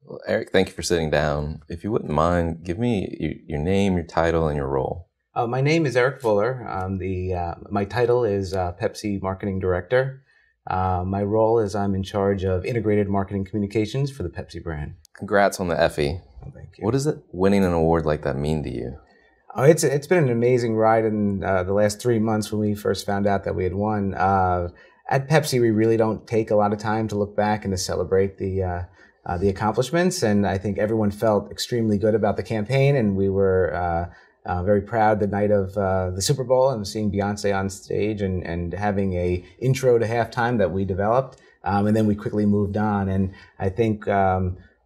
Well, Eric, thank you for sitting down. If you wouldn't mind, give me your name, your title, and your role. My name is Eric Fuller. My title is Pepsi Marketing Director. My role is I'm in charge of integrated marketing communications for the Pepsi brand. Congrats on the Effie. Oh, thank you. What does it winning an award like that mean to you? It's been an amazing ride in the last 3 months when we first found out that we had won. At Pepsi, we really don't take a lot of time to look back and to celebrate the accomplishments, and I think everyone felt extremely good about the campaign, and we were very proud the night of the Super Bowl and seeing Beyonce on stage and having a intro to halftime that we developed, and then we quickly moved on. And I think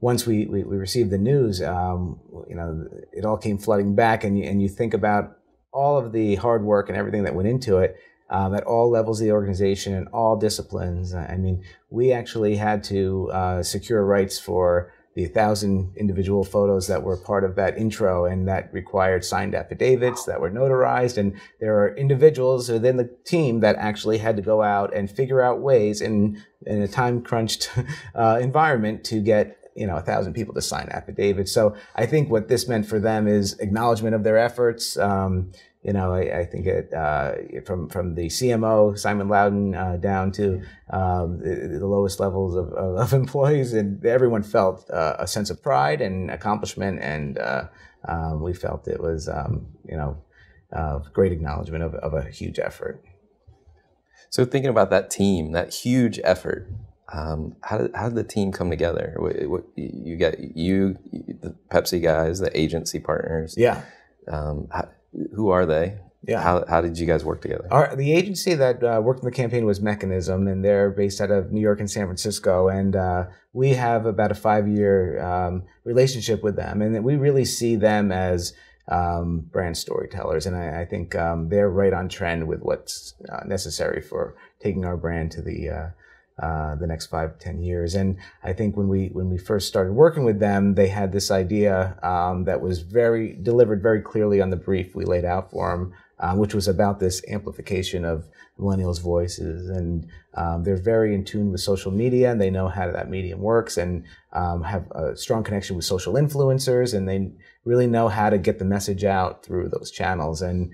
once we received the news, it all came flooding back, and you think about all of the hard work and everything that went into it. At all levels of the organization and all disciplines. I mean, we actually had to secure rights for the 1,000 individual photos that were part of that intro, and that required signed affidavits that were notarized. And there are individuals within the team that actually had to go out and figure out ways in a time-crunched environment to get 1,000 people to sign affidavits. So I think what this meant for them is acknowledgement of their efforts. I think from the CMO, Simon Loudon, down to the lowest levels of employees, and everyone felt a sense of pride and accomplishment, and we felt it was, great acknowledgement of a huge effort. So thinking about that team, that huge effort, how did the team come together? You got the Pepsi guys, the agency partners. Yeah. Who are they? Yeah. How did you guys work together? The agency that worked on the campaign was Mechanism, and they're based out of New York and San Francisco. And we have about a 5-year relationship with them, and we really see them as brand storytellers. And I think they're right on trend with what's necessary for taking our brand to the next 5 to 10 years. And I think when we first started working with them, they had this idea that was delivered very clearly on the brief we laid out for them, which was about this amplification of millennials' voices. And they're very in tune with social media, and they know how that medium works, and have a strong connection with social influencers, and they really know how to get the message out through those channels. And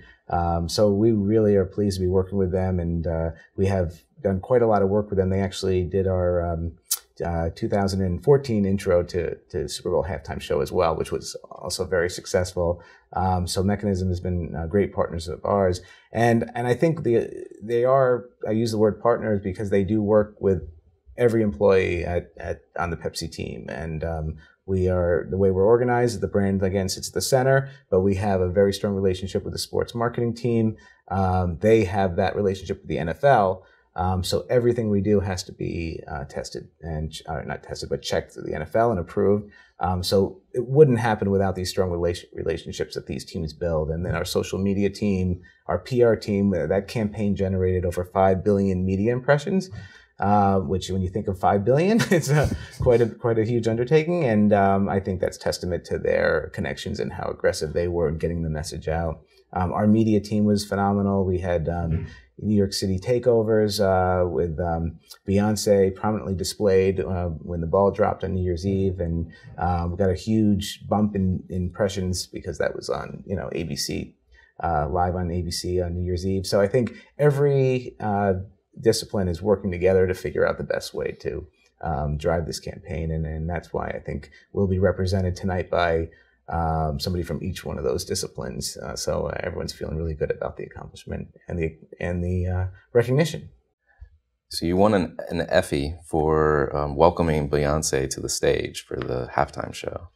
so we really are pleased to be working with them, and we have done quite a lot of work with them. They actually did our 2014 intro to Super Bowl halftime show as well, which was also very successful. So Mechanism has been great partners of ours, and I think they are. I use the word partners because they do work with every employee on the Pepsi team, and the way we're organized, the brand again sits at the center, but we have a very strong relationship with the sports marketing team. They have that relationship with the NFL. So everything we do has to be tested and not tested, but checked through the NFL and approved. So it wouldn't happen without these strong relationships that these teams build. And then our social media team, our PR team, that campaign generated over 5 billion media impressions, which when you think of 5 billion, it's quite a huge undertaking. And I think that's testament to their connections and how aggressive they were in getting the message out. Our media team was phenomenal. We had New York City takeovers with Beyonce prominently displayed when the ball dropped on New Year's Eve, and we got a huge bump in impressions because that was on ABC, live on ABC on New Year's Eve. So I think every discipline is working together to figure out the best way to drive this campaign, and that's why I think we'll be represented tonight by somebody from each one of those disciplines. So everyone's feeling really good about the accomplishment and the recognition. So you won an Effie for welcoming Beyonce to the stage for the halftime show.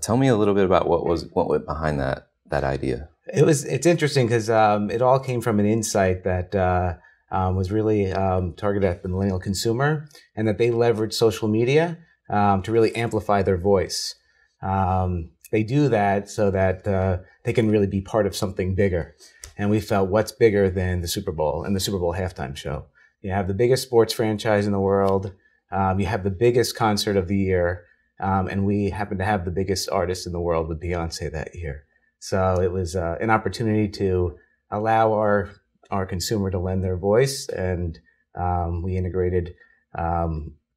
Tell me a little bit about what went behind that idea. It's interesting because it all came from an insight that was really targeted at the millennial consumer, and that they leverage social media to really amplify their voice. They do that so that they can really be part of something bigger. And we felt, what's bigger than the Super Bowl and the Super Bowl halftime show? You have the biggest sports franchise in the world. You have the biggest concert of the year. And we happen to have the biggest artist in the world with Beyonce that year. So it was an opportunity to allow our consumer to lend their voice. And we integrated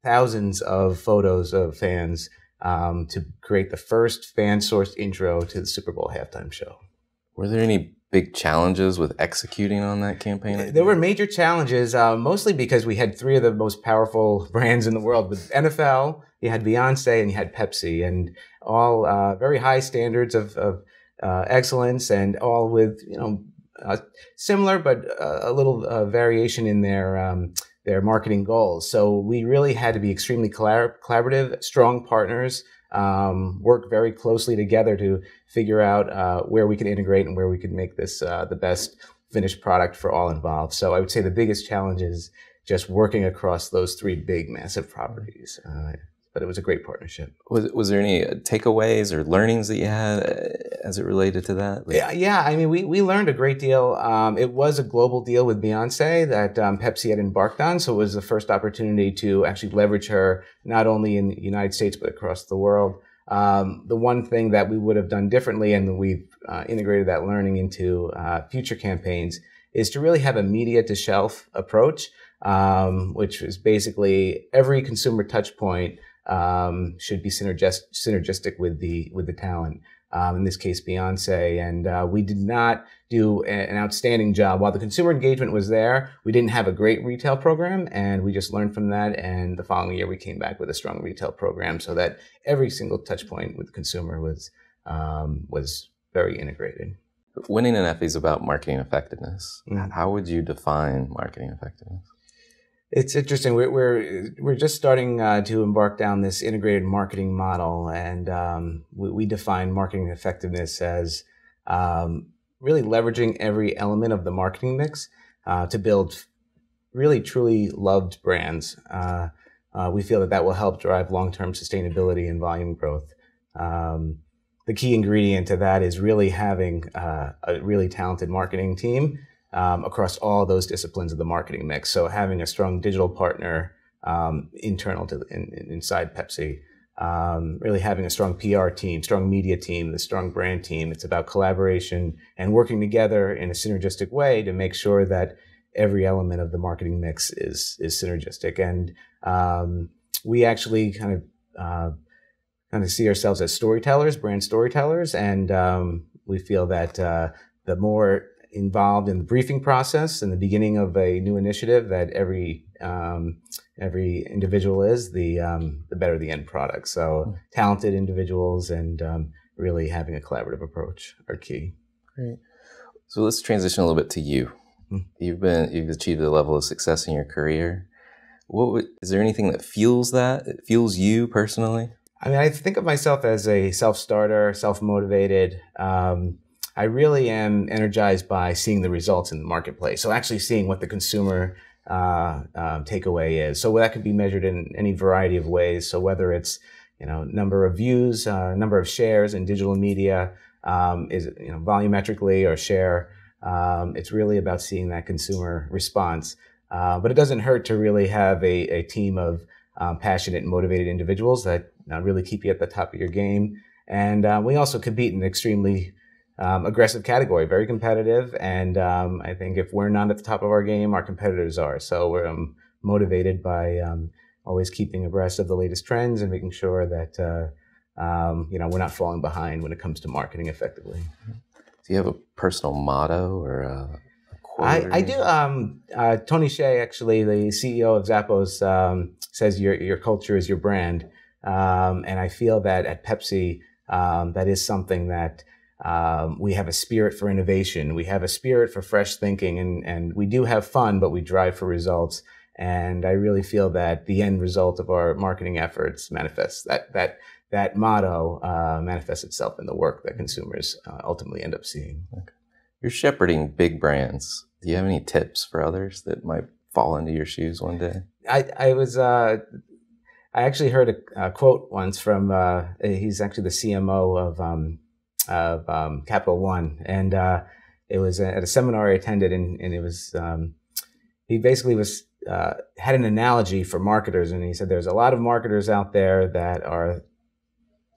thousands of photos of fans to create the first fan-sourced intro to the Super Bowl halftime show. Were there any big challenges with executing on that campaign? There were major challenges, mostly because we had three of the most powerful brands in the world. With NFL, you had Beyonce and you had Pepsi, and all very high standards of excellence, and all with similar but a little variation in their marketing goals. So we really had to be extremely collaborative, strong partners. Work very closely together to figure out where we could integrate and where we could make this the best finished product for all involved. So I would say the biggest challenge is just working across those three big, massive properties. But it was a great partnership. Was there any takeaways or learnings that you had as it related to that? Yeah. I mean, we learned a great deal. It was a global deal with Beyonce that Pepsi had embarked on. So it was the first opportunity to actually leverage her, not only in the United States, but across the world. The one thing that we would have done differently, and we've integrated that learning into future campaigns, is to really have a media to shelf approach, which is basically every consumer touch point should be synergistic with the talent. In this case, Beyonce. And we did not do an outstanding job. While the consumer engagement was there, we didn't have a great retail program, and we just learned from that. And the following year, we came back with a strong retail program so that every single touch point with the consumer was very integrated. Winning an Effie is about marketing effectiveness. Mm-hmm. How would you define marketing effectiveness? It's interesting. We're just starting to embark down this integrated marketing model, and we define marketing effectiveness as really leveraging every element of the marketing mix to build really truly loved brands. We feel that will help drive long-term sustainability and volume growth. The key ingredient to that is really having a really talented marketing team across all those disciplines of the marketing mix. So having a strong digital partner internal to inside Pepsi, really having a strong PR team, strong media team, the strong brand team. It's about collaboration and working together in a synergistic way to make sure that every element of the marketing mix is synergistic. And we actually kind of see ourselves as storytellers, brand storytellers, and we feel that the more involved in the briefing process in the beginning of a new initiative that every individual is, the better the end product. So talented individuals and really having a collaborative approach are key. Great. So let's transition a little bit to you. Mm-hmm. You've achieved a level of success in your career. Is there anything that fuels you personally? I mean, I think of myself as a self-starter, self-motivated. I really am energized by seeing the results in the marketplace. So actually seeing what the consumer takeaway is. So that could be measured in any variety of ways. So whether it's number of views, number of shares in digital media, is it volumetrically or share. It's really about seeing that consumer response. But it doesn't hurt to really have a team of passionate and motivated individuals that really keep you at the top of your game. And we also compete in an extremely aggressive category, very competitive. And I think if we're not at the top of our game, our competitors are. So we're motivated by always keeping abreast of the latest trends and making sure that we're not falling behind when it comes to marketing effectively. Do you have a personal motto or a quote? I do. Tony Hsieh, actually, the CEO of Zappos, says your culture is your brand. And I feel that at Pepsi, that is something that we have a spirit for innovation. We have a spirit for fresh thinking, and we do have fun, but we drive for results. And I really feel that the end result of our marketing efforts manifests that motto manifests itself in the work that consumers ultimately end up seeing. Okay. You're shepherding big brands. Do you have any tips for others that might fall into your shoes one day? I actually heard a quote once from he's actually the CMO of Capital One, and it was at a seminar I attended, and it was he basically had an analogy for marketers, and he said there's a lot of marketers out there that are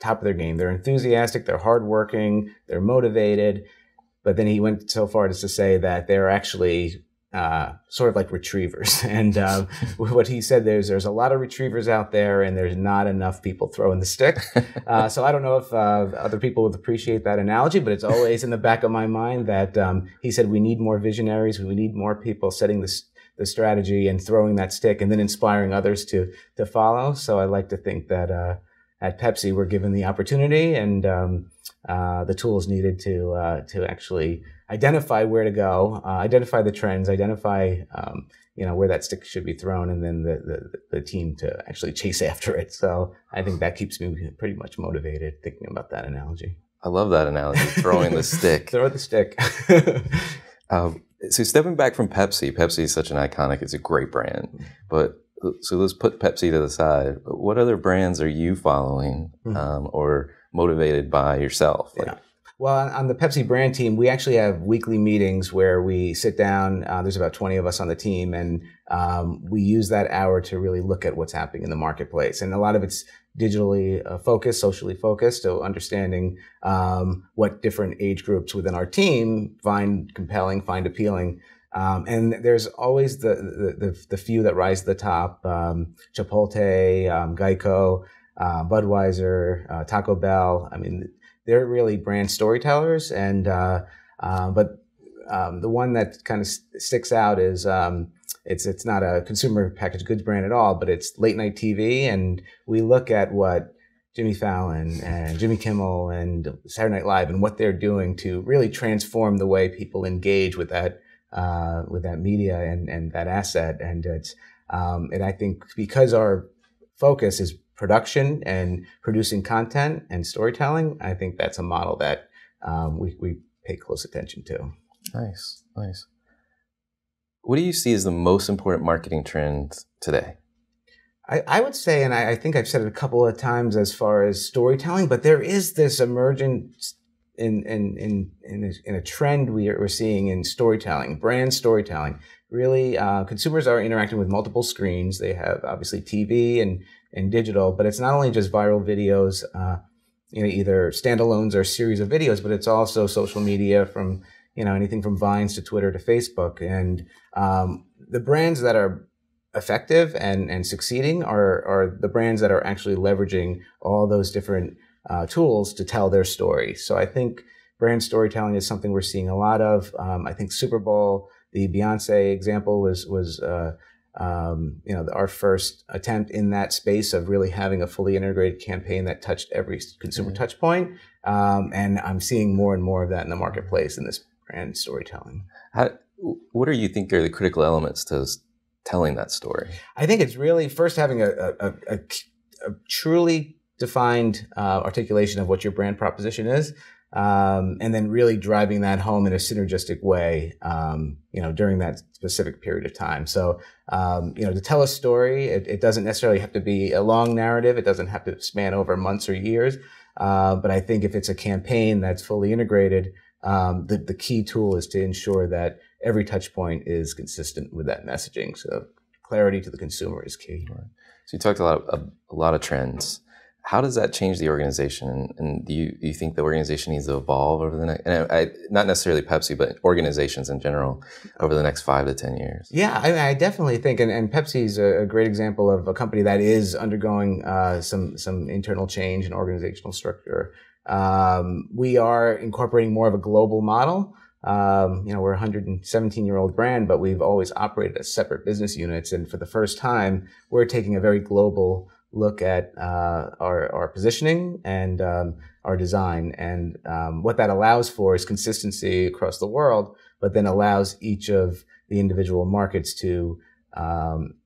top of their game. They're enthusiastic, they're hardworking, they're motivated, but then he went so far as to say that they're actually sort of like retrievers. And what he said, there's a lot of retrievers out there, and there's not enough people throwing the stick. So I don't know if other people would appreciate that analogy, but it's always in the back of my mind that he said we need more visionaries, we need more people setting the strategy and throwing that stick, and then inspiring others to follow. So I like to think that at Pepsi we're given the opportunity and the tools needed to actually identify where to go, identify the trends, identify where that stick should be thrown, and then the team to actually chase after it. So I think that keeps me pretty much motivated thinking about that analogy. I love that analogy, throwing the stick. Throw the stick. So stepping back from Pepsi, Pepsi is such an iconic, it's a great brand. But so let's put Pepsi to the side. What other brands are you following or motivated by yourself? Yeah. Well, on the Pepsi brand team, we actually have weekly meetings where we sit down. There's about 20 of us on the team, and we use that hour to really look at what's happening in the marketplace. And a lot of it's digitally focused, socially focused, so understanding what different age groups within our team find compelling, find appealing. And there's always the few that rise to the top: Chipotle, Geico, Budweiser, Taco Bell. I mean, they're really brand storytellers, and but the one that kind of sticks out is it's not a consumer packaged goods brand at all, but it's late night TV, and we look at what Jimmy Fallon and Jimmy Kimmel and Saturday Night Live and what they're doing to really transform the way people engage with that media and that asset, and it's and I think because our focus is production and producing content and storytelling, I think that's a model that we pay close attention to. Nice, nice. What do you see as the most important marketing trend today? I would say, and I think I've said it a couple of times as far as storytelling, but there is this emergence in a trend we're seeing in storytelling, brand storytelling. Really, consumers are interacting with multiple screens. They have obviously TV and digital, but it's not only just viral videos, either standalones or series of videos, but it's also social media from, anything from Vines to Twitter to Facebook. And the brands that are effective and succeeding are the brands that are actually leveraging all those different tools to tell their story. So I think brand storytelling is something we're seeing a lot of. I think Super Bowl, the Beyonce example was our first attempt in that space of really having a fully integrated campaign that touched every consumer touch point. And I'm seeing more and more of that in the marketplace in this brand storytelling. What do you think are the critical elements to telling that story? I think it's really first having a truly defined articulation of what your brand proposition is. And then really driving that home in a synergistic way, during that specific period of time. So, to tell a story, it doesn't necessarily have to be a long narrative. It doesn't have to span over months or years. But I think if it's a campaign that's fully integrated, the key tool is to ensure that every touch point is consistent with that messaging. So clarity to the consumer is key. Right. So you talked a lot of trends. How does that change the organization? And do you think the organization needs to evolve over the next, and not necessarily Pepsi, but organizations in general over the next 5 to 10 years? Yeah, I definitely think, and Pepsi's a great example of a company that is undergoing some internal change in organizational structure. We are incorporating more of a global model. We're a 117-year-old brand, but we've always operated as separate business units. And for the first time, we're taking a very global look at our positioning and our design. And what that allows for is consistency across the world, but then allows each of the individual markets to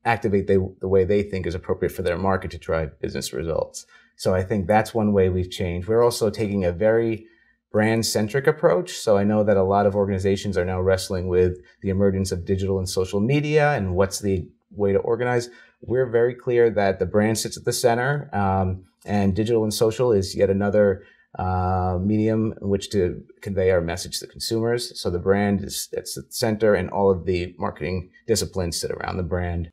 activate the way they think is appropriate for their market to drive business results. So I think that's one way we've changed. We're also taking a very brand-centric approach. So I know that a lot of organizations are now wrestling with the emergence of digital and social media and what's the way to organize. We're very clear that the brand sits at the center, and digital and social is yet another medium in which to convey our message to consumers. So the brand is at the center, and all of the marketing disciplines sit around the brand.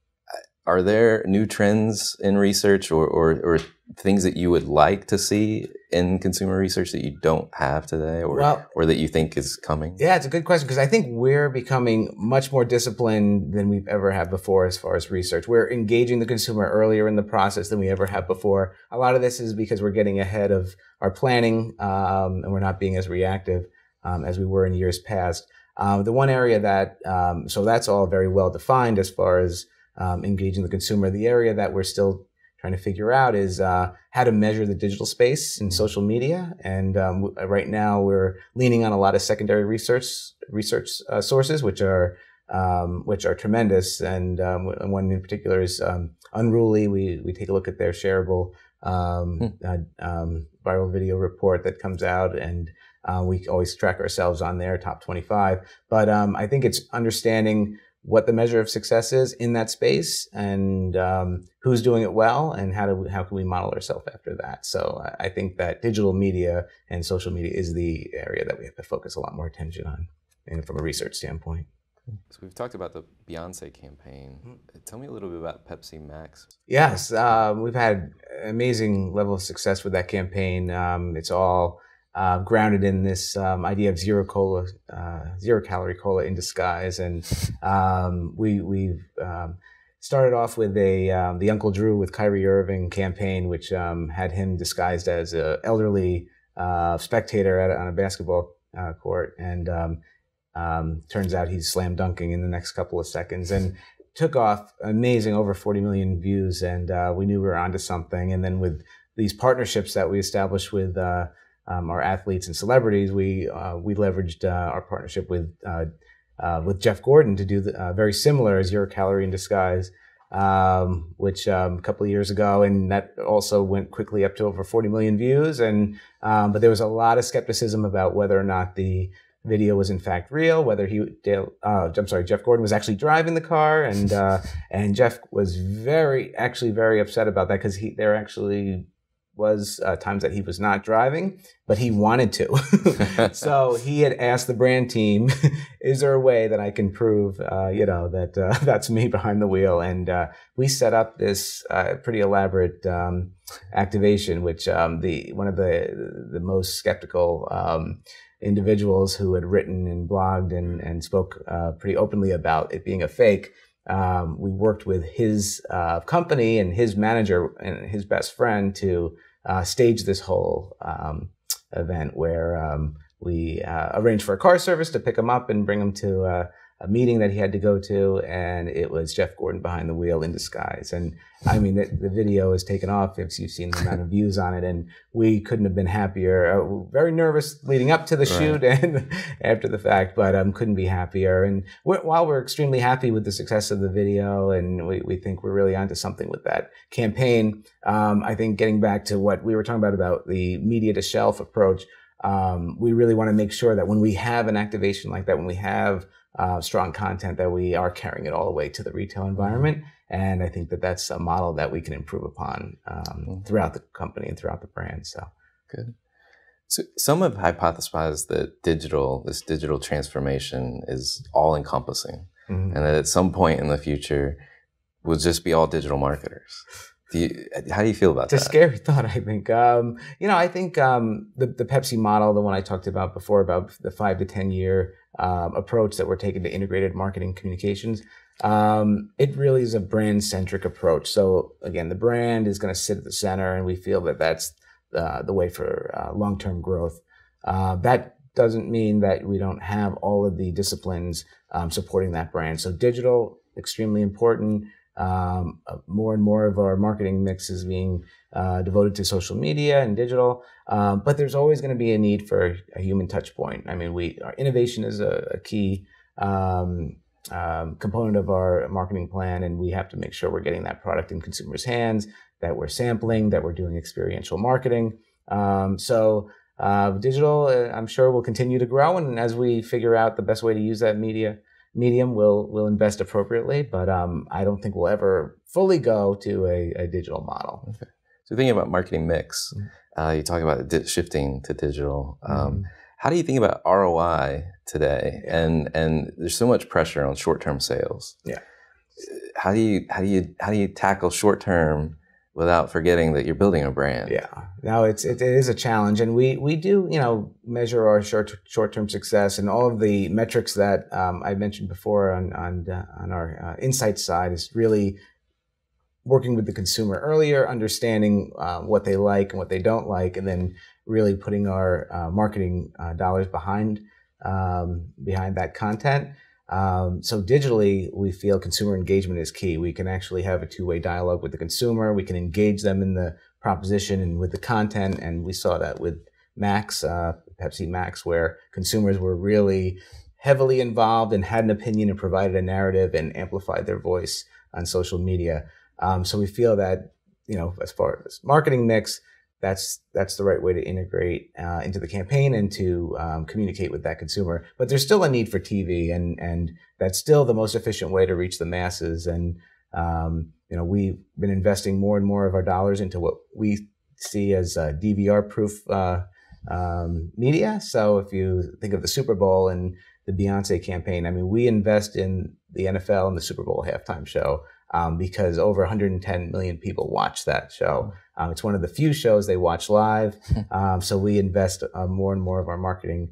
are there new trends in research or things that you would like to see in consumer research that you don't have today or that you think is coming? Yeah, it's a good question because I think we're becoming much more disciplined than we've ever had before as far as research. We're engaging the consumer earlier in the process than we ever have before. A lot of this is because we're getting ahead of our planning and we're not being as reactive as we were in years past. The one area that, so that's all very well defined as far as engaging the consumer. The area that we're still trying to figure out is how to measure the digital space in social media. And right now we're leaning on a lot of secondary research sources, which are tremendous. And one in particular is Unruly. We take a look at their shareable viral video report that comes out, and we always track ourselves on their top 25. But I think it's understanding what the measure of success is in that space and who's doing it well and how can we model ourselves after that. So I think that digital media and social media is the area that we have to focus a lot more attention on and from a research standpoint. So we've talked about the Beyonce campaign. Tell me a little bit about Pepsi Max. Yes, we've had an amazing level of success with that campaign. It's all grounded in this idea of zero calorie cola in disguise, and we've started off with the Uncle Drew with Kyrie Irving campaign, which had him disguised as an elderly spectator on a basketball court, and turns out he's slam dunking in the next couple of seconds, and took off amazing, over 40 million views, and we knew we were onto something. And then with these partnerships that we established with our athletes and celebrities, we leveraged our partnership with Jeff Gordon to do very similar, zero calorie in disguise, which a couple of years ago, and that also went quickly up to over 40 million views. And but there was a lot of skepticism about whether or not the video was in fact real, whether Jeff Gordon was actually driving the car, and Jeff was very upset about that because there actually was times that he was not driving, but he wanted to. So he had asked the brand team, is there a way that I can prove, that that's me behind the wheel? And we set up this pretty elaborate activation, which one of the most skeptical individuals who had written and blogged and spoke pretty openly about it being a fake. We worked with his company and his manager and his best friend to stage this whole event where we arranged for a car service to pick him up and bring him to a meeting that he had to go to, and it was Jeff Gordon behind the wheel in disguise. And I mean, the video has taken off. If you've seen the amount of views on it, and we couldn't have been happier. Very nervous leading up to the shoot and after the fact, but couldn't be happier. And while we're extremely happy with the success of the video, and we think we're really onto something with that campaign, I think getting back to what we were talking about the media to shelf approach, we really want to make sure that when we have an activation like that, when we have strong content, that we are carrying it all the way to the retail environment. And I think that that's a model that we can improve upon throughout the company and throughout the brand. So good. So some have hypothesized that this digital transformation is all encompassing, and that at some point in the future we'll just be all digital marketers. How do you feel about that? It's a scary thought, I think. I think the Pepsi model, the one I talked about before, about the 5 to 10 year approach that we're taking to integrated marketing communications, it really is a brand-centric approach. So again, the brand is going to sit at the center, and we feel that that's the way for long-term growth. That doesn't mean that we don't have all of the disciplines supporting that brand. So digital, extremely important. More and more of our marketing mix is being devoted to social media and digital, but there's always going to be a need for a human touch point. I mean, our innovation is a key component of our marketing plan, and we have to make sure we're getting that product in consumers' hands, that we're sampling, that we're doing experiential marketing. So digital, I'm sure, will continue to grow, and as we figure out the best way to use that medium, we'll invest appropriately, but I don't think we'll ever fully go to a digital model. Okay. So thinking about marketing mix, you talk about shifting to digital. How do you think about ROI today? And there's so much pressure on short-term sales. Yeah. how do you tackle short term without forgetting that you're building a brand? Yeah, no, it is a challenge, and we do measure our short term success, and all of the metrics that I mentioned before on our insights side is really working with the consumer earlier, understanding what they like and what they don't like, and then really putting our marketing dollars behind that content. So digitally, we feel consumer engagement is key. We can actually have a two-way dialogue with the consumer. We can engage them in the proposition and with the content. And we saw that with Max, Pepsi Max, where consumers were really heavily involved and had an opinion and provided a narrative and amplified their voice on social media. So we feel that, as far as marketing mix, that's the right way to integrate into the campaign and to communicate with that consumer. But there's still a need for TV, and that's still the most efficient way to reach the masses. And we've been investing more and more of our dollars into what we see as DVR-proof media. So if you think of the Super Bowl and the Beyonce campaign, I mean, we invest in the NFL and the Super Bowl halftime show because over 110 million people watch that show. It's one of the few shows they watch live. So we invest more and more of our marketing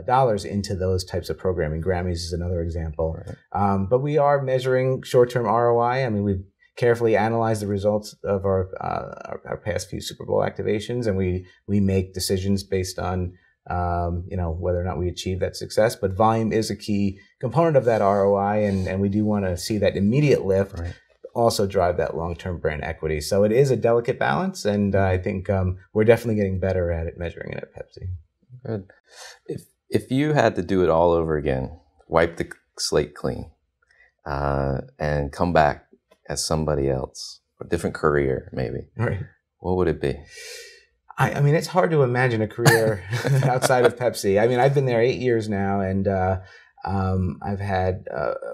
dollars into those types of programming. Grammys is another example. Right. But we are measuring short-term ROI. I mean, we've carefully analyzed the results of our past few Super Bowl activations, and we make decisions based on whether or not we achieve that success. But volume is a key component of that ROI, and we do want to see that immediate lift. Right. Also drive that long-term brand equity. So it is a delicate balance, and I think we're definitely getting better at it, measuring it at Pepsi. Good. If you had to do it all over again, wipe the slate clean, and come back as somebody else, a different career maybe, right, what would it be? I mean, it's hard to imagine a career outside of Pepsi. I mean, I've been there 8 years now, and I've had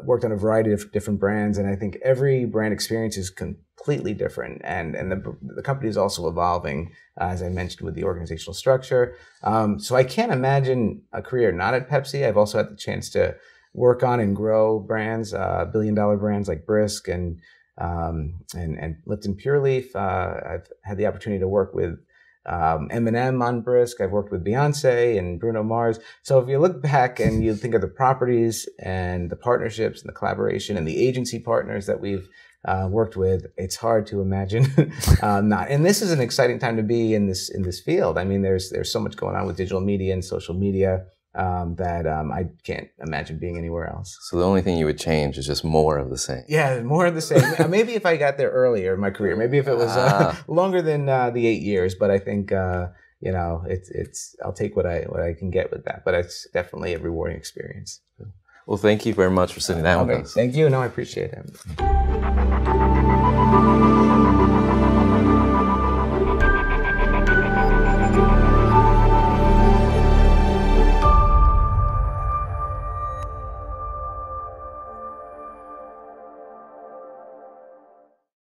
worked on a variety of different brands, and I think every brand experience is completely different. And the company is also evolving, as I mentioned, with the organizational structure. So I can't imagine a career not at Pepsi. I've also had the chance to work on and grow brands, billion-dollar brands like Brisk and Lipton Pure Leaf. I've had the opportunity to work with M&M on Brisk. I've worked with Beyonce and Bruno Mars. So if you look back and you think of the properties and the partnerships and the collaboration and the agency partners that we've worked with, it's hard to imagine not. And this is an exciting time to be in this field. I mean, there's so much going on with digital media and social media that I can't imagine being anywhere else. So the only thing you would change is just more of the same. Yeah, more of the same. Maybe if I got there earlier in my career, maybe if it was longer than the 8 years. But I think it's I'll take what I can get with that. But it's definitely a rewarding experience. Well, thank you very much for sitting down with us. Thank you. No, I appreciate it.